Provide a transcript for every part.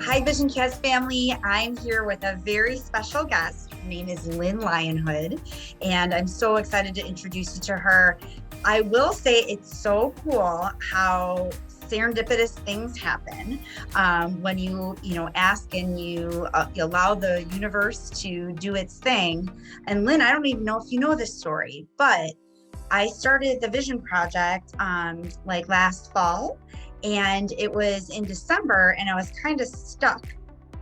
Hi, Vision Cast family. I'm here with a very special guest. Her name is Lynn Lionhood, and I'm so excited to introduce you to her. I will say it's so cool how serendipitous things happen when you ask and you allow the universe to do its thing. And Lynn, I don't even know if you know this story, but I started the Vision Project like last fall, and it was in December, and I was kind of stuck.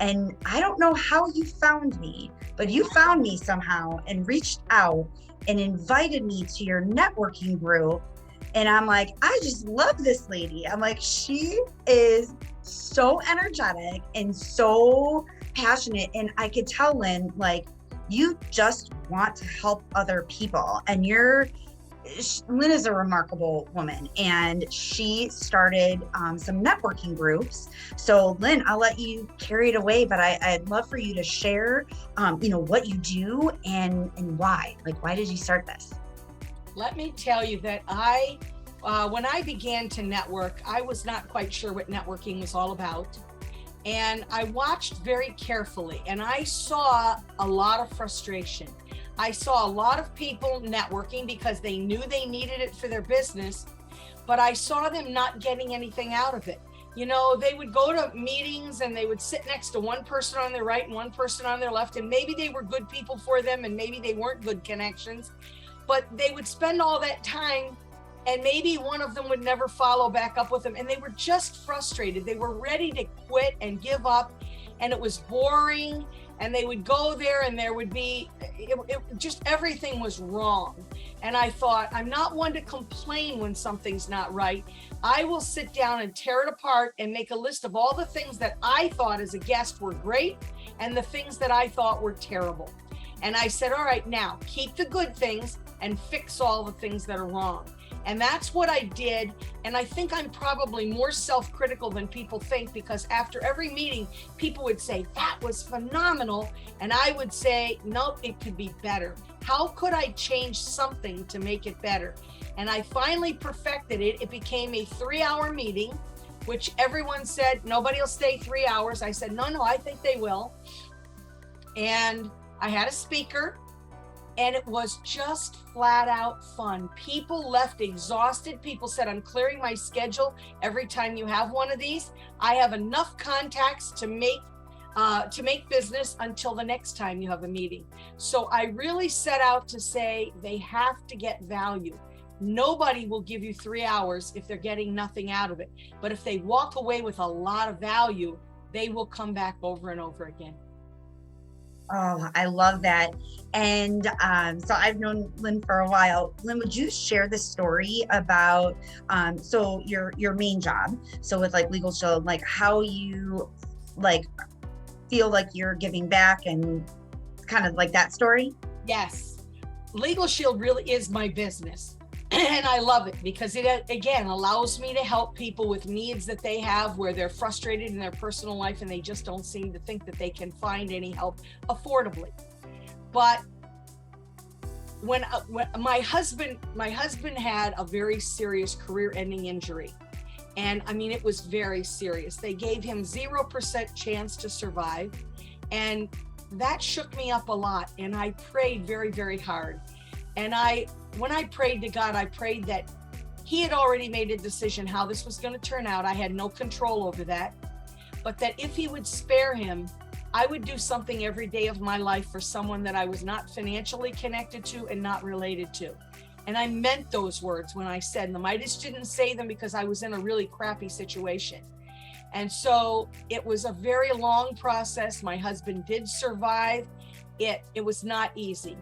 And I don't know how you found me, but you found me somehow and reached out and invited me to your networking group. And I'm like, I just love this lady. I'm like, she is so energetic and so passionate. And I could tell, Lynn, like, you just want to help other people. And Lynn is a remarkable woman, and she started some networking groups. So Lynn, I'll let you carry it away, but I'd love for you to share, what you do and why. Like, why did you start this? Let me tell you that when I began to network, I was not quite sure what networking was all about. And I watched very carefully, and I saw a lot of frustration. I saw a lot of people networking because they knew they needed it for their business, but I saw them not getting anything out of it. You know, they would go to meetings and they would sit next to one person on their right and one person on their left, and maybe they were good people for them and maybe they weren't good connections, but they would spend all that time and maybe one of them would never follow back up with them, and they were just frustrated. They were ready to quit and give up, and it was boring. And they would go there and there would be, just everything was wrong. And I thought, I'm not one to complain when something's not right. I will sit down and tear it apart and make a list of all the things that I thought as a guest were great and the things that I thought were terrible. And I said, all right, now keep the good things and fix all the things that are wrong. And that's what I did. And I think I'm probably more self-critical than people think, because after every meeting, people would say, that was phenomenal. And I would say, nope, it could be better. How could I change something to make it better? And I finally perfected it. It became a 3-hour meeting, which everyone said, nobody will stay 3 hours. I said, no, I think they will. And I had a speaker. And it was just flat out fun. People left exhausted. People said, I'm clearing my schedule every time you have one of these. I have enough contacts to make business until the next time you have a meeting. So I really set out to say they have to get value. Nobody will give you 3 hours if they're getting nothing out of it. But if they walk away with a lot of value, they will come back over and over again. Oh, I love that. And so I've known Lynn for a while. Lynn, would you share the story about so your main job? So with like LegalShield, like how you like feel like you're giving back and kind of like that story? Yes. LegalShield really is my business. And I love it because it, again, allows me to help people with needs that they have where they're frustrated in their personal life and they just don't seem to think that they can find any help affordably. But when my husband had a very serious career-ending injury. And I mean, it was very serious. They gave him 0% chance to survive. And that shook me up a lot. And I prayed very, very hard. And when I prayed to God, I prayed that he had already made a decision how this was going to turn out. I had no control over that, but that if he would spare him, I would do something every day of my life for someone that I was not financially connected to and not related to. And I meant those words when I said them. I just didn't say them because I was in a really crappy situation. And so it was a very long process. My husband did survive. It was not easy.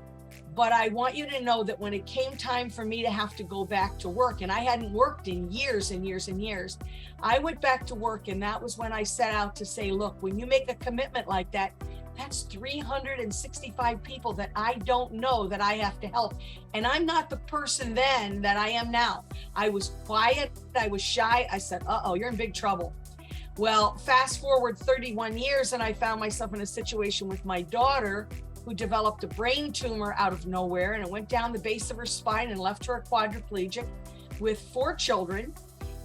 But I want you to know that when it came time for me to have to go back to work, and I hadn't worked in years and years and years, I went back to work. And that was when I set out to say, look, when you make a commitment like that, that's 365 people that I don't know that I have to help. And I'm not the person then that I am now. I was quiet. I was shy. I said, uh-oh, you're in big trouble. Well, fast forward 31 years, and I found myself in a situation with my daughter who developed a brain tumor out of nowhere, and it went down the base of her spine and left her a quadriplegic with 4 children.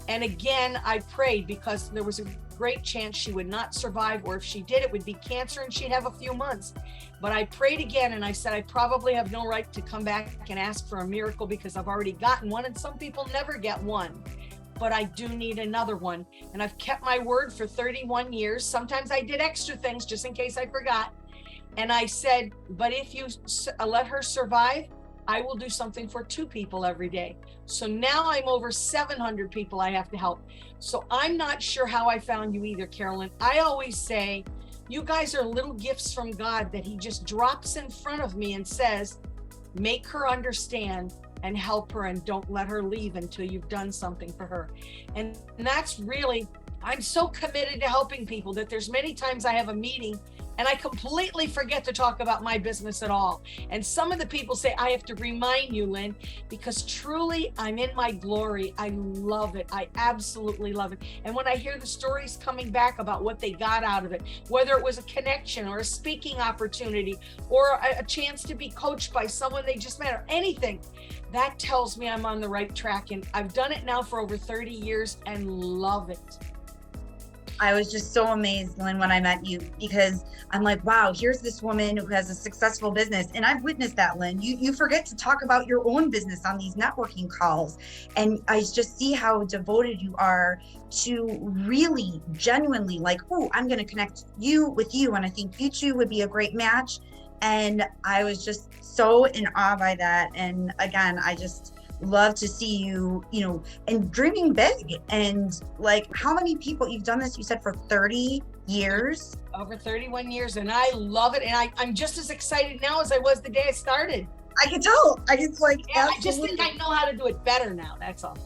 And again, I prayed because there was a great chance she would not survive, or if she did, it would be cancer and she'd have a few months. But I prayed again and I said, I probably have no right to come back and ask for a miracle because I've already gotten one, and some people never get one. But I do need another one. And I've kept my word for 31 years. Sometimes I did extra things just in case I forgot. And I said, but if you let her survive, I will do something for 2 people every day. So now I'm over 700 people I have to help. So I'm not sure how I found you either, Carolyn. I always say, you guys are little gifts from God that he just drops in front of me and says, make her understand and help her, and don't let her leave until you've done something for her. And that's really, I'm so committed to helping people that there's many times I have a meeting and I completely forget to talk about my business at all. And some of the people say, I have to remind you, Lynn, because truly I'm in my glory. I love it. I absolutely love it. And when I hear the stories coming back about what they got out of it, whether it was a connection or a speaking opportunity or a chance to be coached by someone they just met or anything, that tells me I'm on the right track. And I've done it now for over 30 years and love it. I was just so amazed, Lynn, when I met you, because I'm like, wow, here's this woman who has a successful business. And I've witnessed that, Lynn. You forget to talk about your own business on these networking calls. And I just see how devoted you are to really genuinely like, oh, I'm going to connect you with you. And I think you two would be a great match. And I was just so in awe by that. And again, I just love to see you, and dreaming big. And like, how many people you've done this, you said, for 30 years? Over 31 years. And I love it. And I'm just as excited now as I was the day I started. I can tell. It's like, yeah, I just think I know how to do it better now. That's all.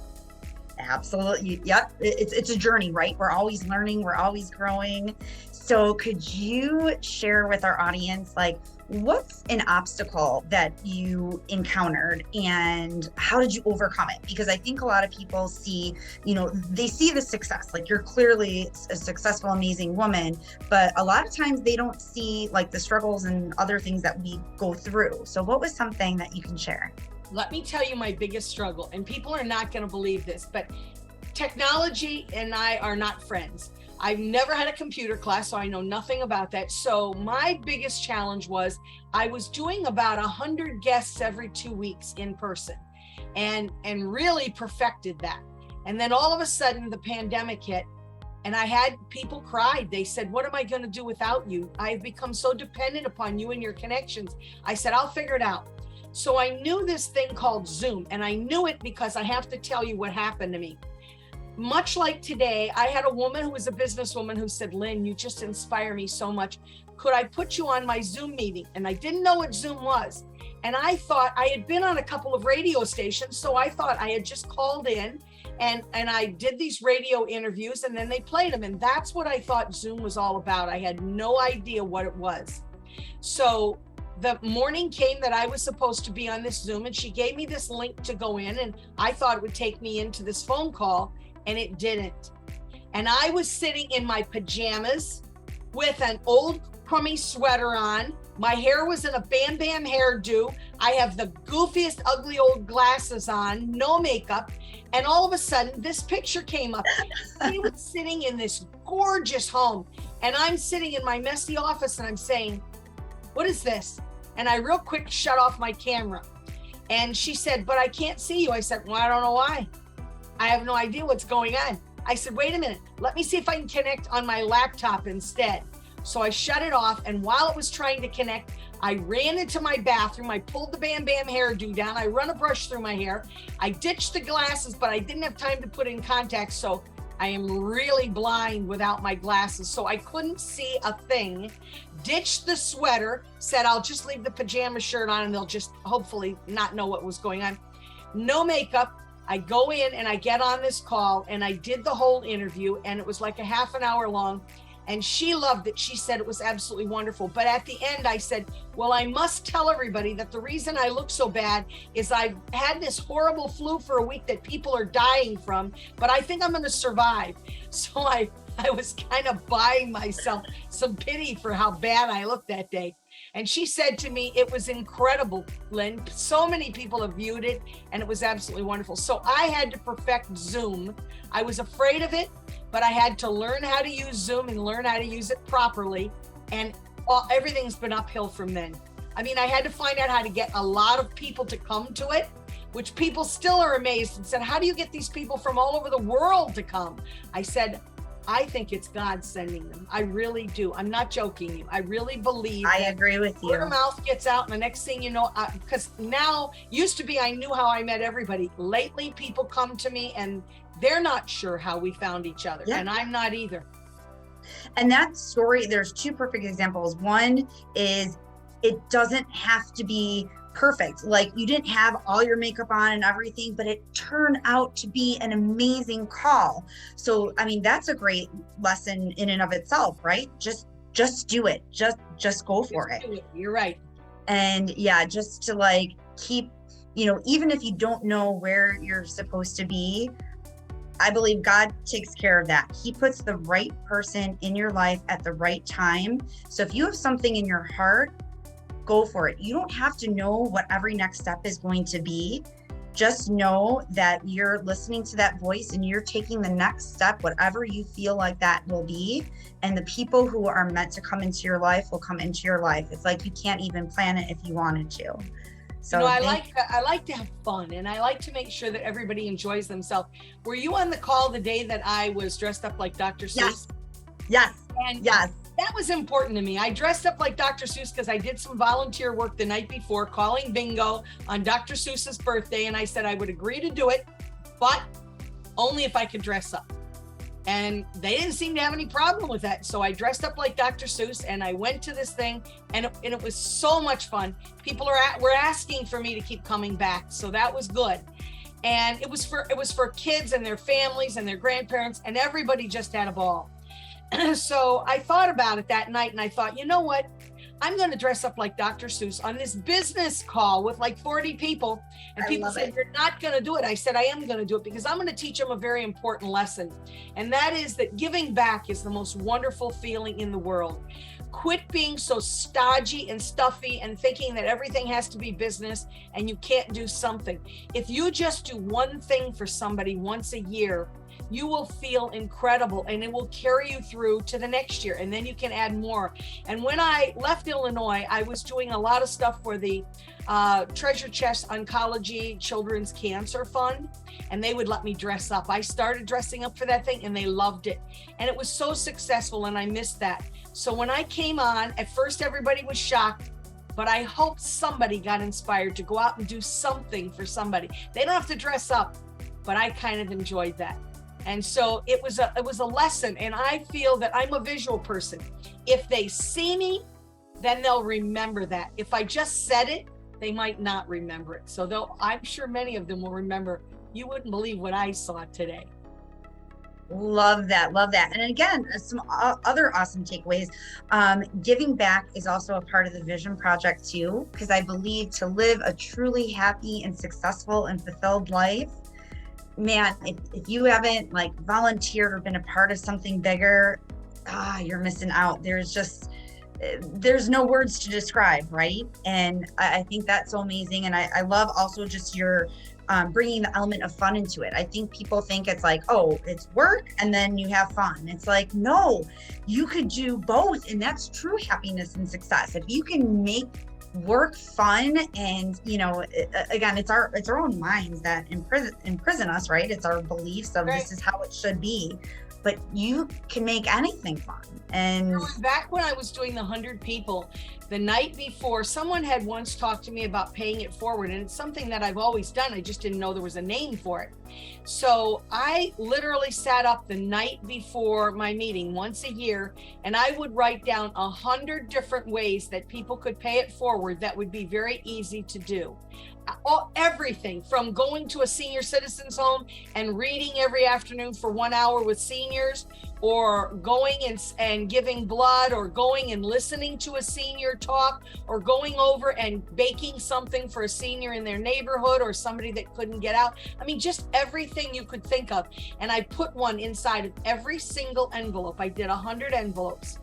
Absolutely. Yep. It's a journey, right? We're always learning. We're always growing. So could you share with our audience, like, what's an obstacle that you encountered and how did you overcome it? Because I think a lot of people see, they see the success, like you're clearly a successful, amazing woman, but a lot of times they don't see like the struggles and other things that we go through. So what was something that you can share? Let me tell you my biggest struggle, and people are not going to believe this, but technology and I are not friends. I've never had a computer class, so I know nothing about that. So my biggest challenge was I was doing about 100 guests every 2 weeks in person and really perfected that. And then all of a sudden the pandemic hit and I had people cried. They said, what am I going to do without you? I've become so dependent upon you and your connections. I said, I'll figure it out. So I knew this thing called Zoom, and I knew it because I have to tell you what happened to me. Much like today, I had a woman who was a businesswoman who said, Lynn, you just inspire me so much. Could I put you on my Zoom meeting? And I didn't know what Zoom was. And I thought I had been on a couple of radio stations. So I thought I had just called in and I did these radio interviews and then they played them. And that's what I thought Zoom was all about. I had no idea what it was. So the morning came that I was supposed to be on this Zoom, and she gave me this link to go in, and I thought it would take me into this phone call, and it didn't. And I was sitting in my pajamas with an old crummy sweater on. My hair was in a Bam Bam hairdo. I have the goofiest, ugly old glasses on, no makeup. And all of a sudden, this picture came up. He was sitting in this gorgeous home, and I'm sitting in my messy office, and I'm saying, what is this? And I real quick shut off my camera. And she said, but I can't see you. I said, well, I don't know why. I have no idea what's going on. I said, wait a minute, let me see if I can connect on my laptop instead. So I shut it off. And while it was trying to connect, I ran into my bathroom. I pulled the Bam Bam hairdo down. I run a brush through my hair. I ditched the glasses, but I didn't have time to put in contacts. So I am really blind without my glasses. So I couldn't see a thing. Ditched the sweater, said I'll just leave the pajama shirt on and they'll just hopefully not know what was going on. No makeup. I go in and I get on this call and I did the whole interview, and it was like a half an hour long, and she loved it. She said it was absolutely wonderful. But at the end I said, well, I must tell everybody that the reason I look so bad is I've had this horrible flu for a week that people are dying from, but I think I'm going to survive. So I was kind of buying myself some pity for how bad I looked that day. And she said to me, it was incredible, Lynn. So many people have viewed it and it was absolutely wonderful. So I had to perfect Zoom. I was afraid of it, but I had to learn how to use Zoom and learn how to use it properly. And everything's been uphill from then. I mean, I had to find out how to get a lot of people to come to it, which people still are amazed and said, how do you get these people from all over the world to come? I said, I think it's God sending them. I really do. I'm not joking you. I really believe. I agree with you. Word of mouth gets out, and the next thing you know, because now, used to be I knew how I met everybody. Lately, people come to me and they're not sure how we found each other, and I'm not either. And that story, there's two perfect examples. One is it doesn't have to be perfect. Like, you didn't have all your makeup on and everything, but it turned out to be an amazing call. So, I mean, that's a great lesson in and of itself, right? Just do it. Just go for it. You're right. And yeah, just to like keep, even if you don't know where you're supposed to be, I believe God takes care of that. He puts the right person in your life at the right time. So if you have something in your heart, go for it. You don't have to know what every next step is going to be. Just know that you're listening to that voice and you're taking the next step, whatever you feel like that will be. And the people who are meant to come into your life will come into your life. It's like you can't even plan it if you wanted to. So I like to have fun, and I like to make sure that everybody enjoys themselves. Were you on the call the day that I was dressed up like Dr. Seuss? Yes. And yes. That was important to me. I dressed up like Dr. Seuss because I did some volunteer work the night before, calling bingo on Dr. Seuss's birthday. And I said I would agree to do it, but only if I could dress up. And they didn't seem to have any problem with that. So I dressed up like Dr. Seuss and I went to this thing, and it was so much fun. People were asking for me to keep coming back. So that was good. And it was for kids and their families and their grandparents, and everybody just had a ball. So I thought about it that night and I thought, you know what? I'm going to dress up like Dr. Seuss on this business call with like 40 people. And people said, you're not going to do it. I said, I am going to do it because I'm going to teach them a very important lesson. And that is that giving back is the most wonderful feeling in the world. Quit being so stodgy and stuffy and thinking that everything has to be business and you can't do something. If you just do one thing for somebody once a year, you will feel incredible and it will carry you through to the next year, and then you can add more. And when I left Illinois, I was doing a lot of stuff for the Treasure Chest Oncology Children's Cancer Fund, and they would let me dress up. I started dressing up for that thing and they loved it. And it was so successful and I missed that. So when I came on, at first everybody was shocked, but I hope somebody got inspired to go out and do something for somebody. They don't have to dress up, but I kind of enjoyed that. And so it was a lesson, and I feel that I'm a visual person. If they see me, then they'll remember that. If I just said it, they might not remember it. So I'm sure many of them will remember. You wouldn't believe what I saw today. Love that. And again, some other awesome takeaways. Giving back is also a part of the Vision Project too, because I believe to live a truly happy and successful and fulfilled life, man, if you haven't like volunteered or been a part of something bigger, you're missing out. There's no words to describe, right? And I think that's so amazing. And I love also just your bringing the element of fun into it. I think people think it's like, oh, it's work and then you have fun. It's like, no, you could do both. And that's true happiness and success. If you can make work fun, and again, it's our own minds that imprison us, right? It's our beliefs of This is how it should be, but you can make anything fun. And back when I was doing the 100 people, the night before, someone had once talked to me about paying it forward, and it's something that I've always done. I just didn't know there was a name for it. So I literally sat up the night before my meeting once a year, and I would write down 100 different ways that people could pay it forward that would be very easy to do. Everything from going to a senior citizens home and reading every afternoon for 1 hour with seniors, or going and giving blood, or going and listening to a senior talk, or going over and baking something for a senior in their neighborhood or somebody that couldn't get out. I mean, just everything you could think of. And I put one inside of every single envelope. I did 100 envelopes.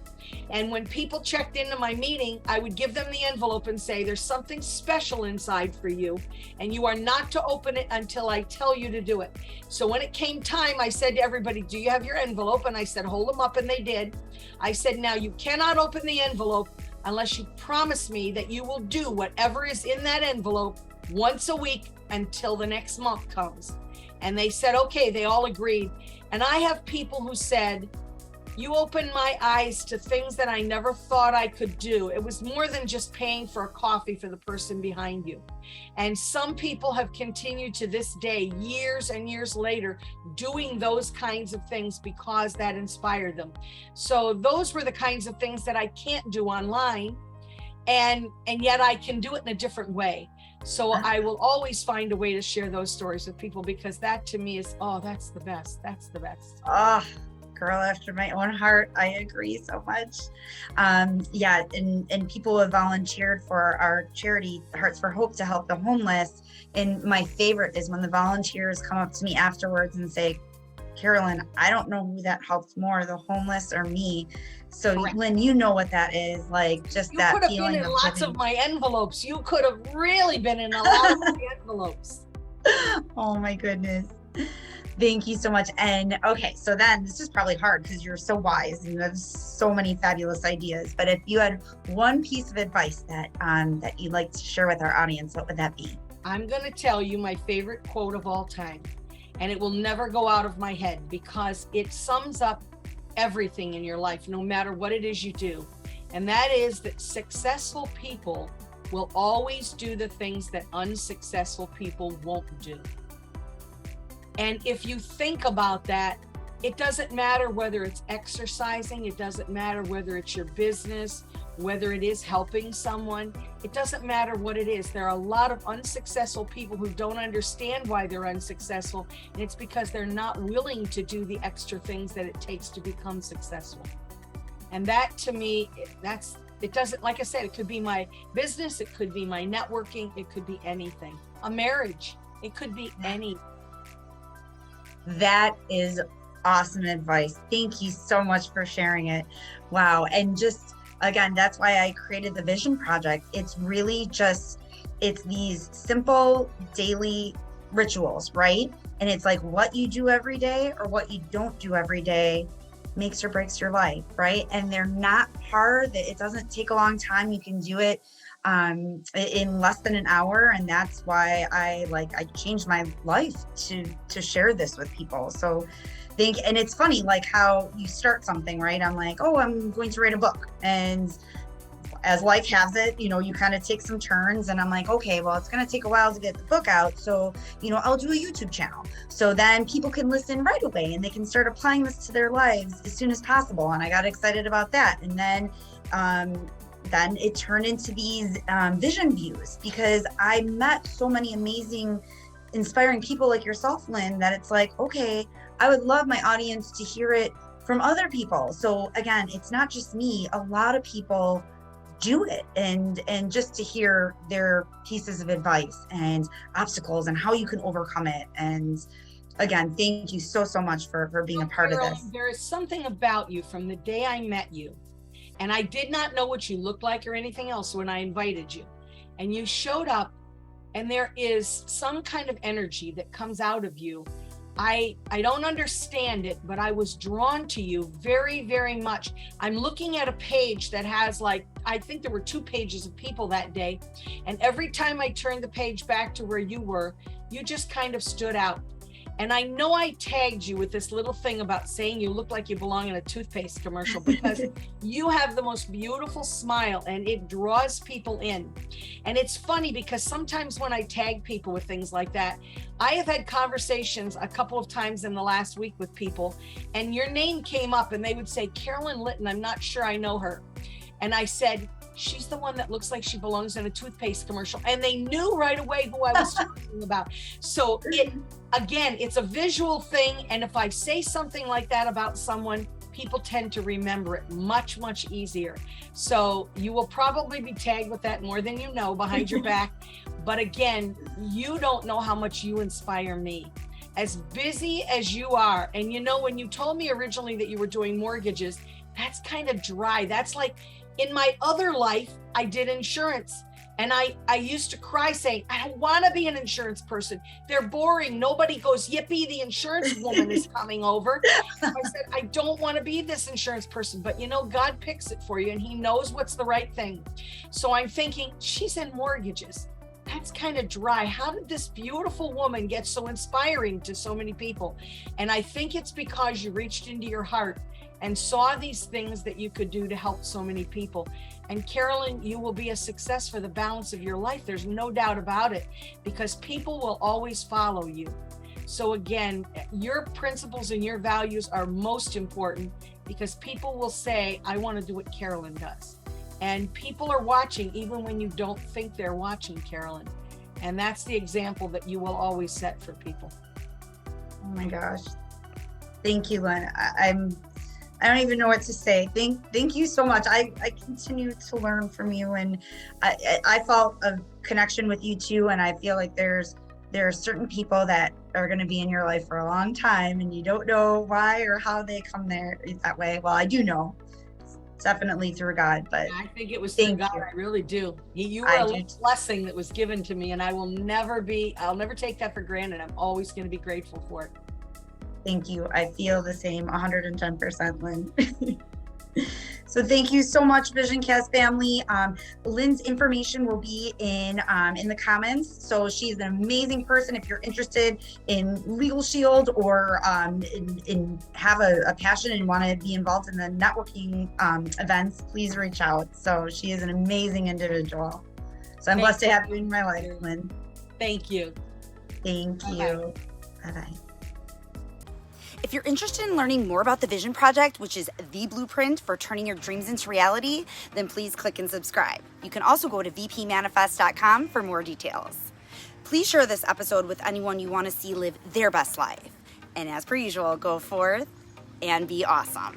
And when people checked into my meeting, I would give them the envelope and say, there's something special inside for you, and you are not to open it until I tell you to do it. So when it came time, I said to everybody, do you have your envelope? And I said, hold them up, and they did. I said, now you cannot open the envelope unless you promise me that you will do whatever is in that envelope once a week until the next month comes. And they said, okay, they all agreed. And I have people who said, you opened my eyes to things that I never thought I could do. It was more than just paying for a coffee for the person behind you. And some people have continued to this day, years and years later, doing those kinds of things because that inspired them. So those were the kinds of things that I can't do online. And yet I can do it in a different way. So I will always find a way to share those stories with people, because that to me is, oh, that's the best. That's the best. Oh, girl after my own heart. I agree so much. Yeah, and people have volunteered for our charity, Hearts for Hope, to help the homeless. And my favorite is when the volunteers come up to me afterwards and say, Carolyn, I don't know who that helped more, the homeless or me. So correct. Lynn, you know what that is, like, just that feeling. You could have been in lots of my envelopes. You could have really been in a lot of my envelopes. Oh my goodness. Thank you so much. And okay, so then this is probably hard because you're so wise and you have so many fabulous ideas. But if you had one piece of advice that that you'd like to share with our audience, what would that be? I'm going to tell you my favorite quote of all time, and it will never go out of my head because it sums up everything in your life, no matter what it is you do. And that is that successful people will always do the things that unsuccessful people won't do. And if you think about that, it doesn't matter whether it's exercising, it doesn't matter whether it's your business, whether it is helping someone, it doesn't matter what it is. There are a lot of unsuccessful people who don't understand why they're unsuccessful, and it's because they're not willing to do the extra things that it takes to become successful. And that to me, it doesn't, like I said, it could be my business, it could be my networking, it could be anything. A marriage, it could be anything. That is awesome advice. Thank you so much for sharing it. Wow. And just, again, that's why I created the Vision Project. It's really just, it's these simple daily rituals, right? And it's like what you do every day or what you don't do every day makes or breaks your life, right? And they're not hard. It doesn't take a long time. You can do it in less than an hour. And that's why I changed my life to share this with people. So and it's funny, like how you start something, right? I'm like, oh, I'm going to write a book. And as life has it, you kind of take some turns, and I'm like, okay, well, it's going to take a while to get the book out. So, I'll do a YouTube channel. So then people can listen right away and they can start applying this to their lives as soon as possible. And I got excited about that. And then it turned into these vision views, because I met so many amazing, inspiring people like yourself, Lynn, that it's like, okay, I would love my audience to hear it from other people. So again, it's not just me. A lot of people do it, and just to hear their pieces of advice and obstacles and how you can overcome it. And again, thank you so much for being a part of this. There is something about you from the day I met you, and I did not know what you looked like or anything else when I invited you, and you showed up, and there is some kind of energy that comes out of you. I don't understand it, but I was drawn to you very, very much. I'm looking at a page that has I think there were 2 pages of people that day. And every time I turned the page back to where you were, you just kind of stood out. And I know I tagged you with this little thing about saying you look like you belong in a toothpaste commercial, because you have the most beautiful smile and it draws people in. And it's funny because sometimes when I tag people with things like that, I have had conversations a couple of times in the last week with people, and your name came up and they would say, Carolyn Litton, I'm not sure I know her. And I said, she's the one that looks like she belongs in a toothpaste commercial. And they knew right away who I was talking about. So it's a visual thing. And if I say something like that about someone, people tend to remember it much, much easier. So you will probably be tagged with that more than you know behind your back. But again, you don't know how much you inspire me. as busy as you are, and you know, when you told me originally that you were doing mortgages, that's kind of dry. That's like, in my other life, I did insurance. And I used to cry saying, I don't want to be an insurance person. They're boring. Nobody goes, yippee, the insurance woman is coming over. So I said, I don't want to be this insurance person. But you know, God picks it for you and he knows what's the right thing. So I'm thinking, she's in mortgages. That's kind of dry. How did this beautiful woman get so inspiring to so many people? And I think it's because you reached into your heart and saw these things that you could do to help so many people. And Carolyn, you will be a success for the balance of your life. There's no doubt about it, because people will always follow you. So again, your principles and your values are most important, because people will say, I want to do what Carolyn does. And people are watching even when you don't think they're watching, Carolyn. And that's the example that you will always set for people. Oh my gosh. Thank you, Lynn. I don't even know what to say. Thank you so much. I continue to learn from you, and I felt a connection with you too. And I feel like there are certain people that are going to be in your life for a long time, and you don't know why or how they come there that way. Well, I do know. It's definitely through God, but I think it was through God. I really do. You were a blessing that was given to me, and I'll never take that for granted. I'm always going to be grateful for it. Thank you. I feel the same 110%, Lynn. So thank you so much, VisionCast family. Lynn's information will be in the comments. So she's an amazing person. If you're interested in LegalShield or in have a passion and want to be involved in the networking events, please reach out. So she is an amazing individual. So I'm blessed to have you in my life, Lynn. Thank you. Thank you. Bye-bye. If you're interested in learning more about the Vision Project, which is the blueprint for turning your dreams into reality, then please click and subscribe. You can also go to vpmanifest.com for more details. Please share this episode with anyone you want to see live their best life. And as per usual, go forth and be awesome.